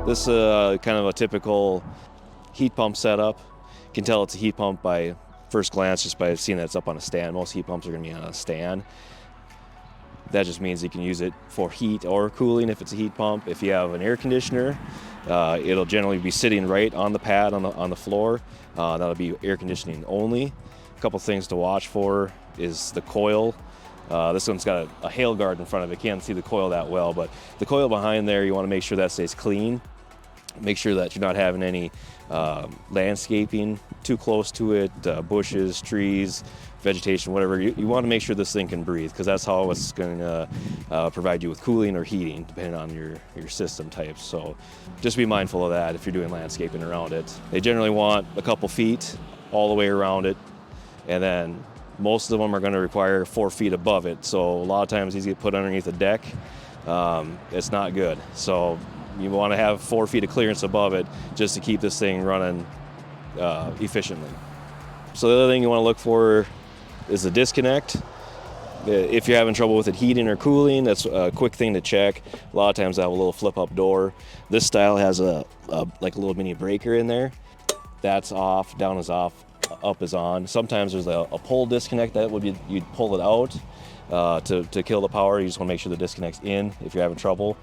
This is kind of a typical heat pump setup. You can tell it's a heat pump by first glance just by seeing that it's up on a stand. Most heat pumps are going to be on a stand. That just means you can use it for heat or cooling if it's a heat pump. If you have an air conditioner, it'll generally be sitting right on the pad on the floor. That'll be air conditioning only. A couple things to watch for is the coil. This one's got a hail guard in front of it. Can't see the coil that well, but the coil behind there, you want to make sure that stays clean. Make sure that you're not having any landscaping too close to it, bushes, trees, vegetation, whatever. You want to make sure this thing can breathe, because that's how it's going to provide you with cooling or heating, depending on your system type. So just be mindful of that if you're doing landscaping around it. They generally want a couple feet all the way around it, and then most of them are going to require 4 feet above it. So a lot of times these get put underneath a deck. It's not good. So you want to have 4 feet of clearance above it just to keep this thing running efficiently. So the other thing you want to look for is the disconnect. If you're having trouble with it heating or cooling, that's a quick thing to check. A lot of times they have a little flip-up door. This style has like a little mini breaker in there. That's off, down is off, up is on. Sometimes there's a pull disconnect that would be, you'd pull it out to kill the power. You just want to make sure the disconnect's in if you're having trouble.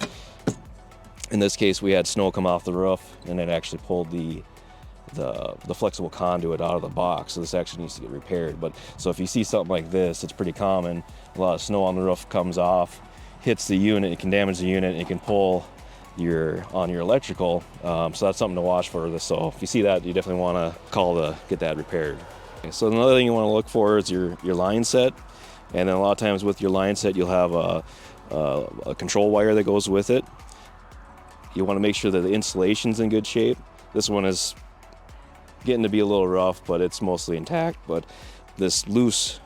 In this case, we had snow come off the roof, and it actually pulled the flexible conduit out of the box. So this actually needs to get repaired. But so if you see something like this, it's pretty common. A lot of snow on the roof comes off, hits the unit, it can damage the unit, and it can pull on your electrical. So that's something to watch for. So if you see that, you definitely want to call to get that repaired. Okay, so another thing you want to look for is your line set. And then a lot of times with your line set, you'll have a control wire that goes with it. You want to make sure that the insulation's in good shape. This one is getting to be a little rough, but it's mostly intact. But this loose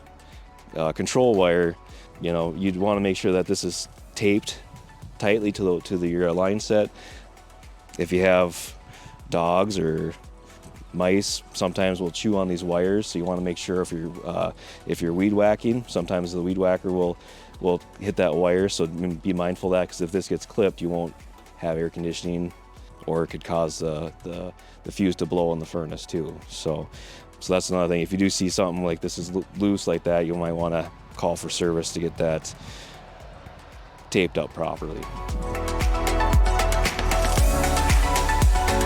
control wire, you'd want to make sure that this is taped tightly to your line set. If you have dogs or mice, sometimes will chew on these wires, so you want to make sure if you're weed whacking, sometimes the weed whacker will hit that wire. So be mindful of that, because if this gets clipped, you won't have air conditioning, or it could cause the fuse to blow in the furnace too. So that's another thing. If you do see something like this is loose like that, you might want to call for service to get that taped up properly.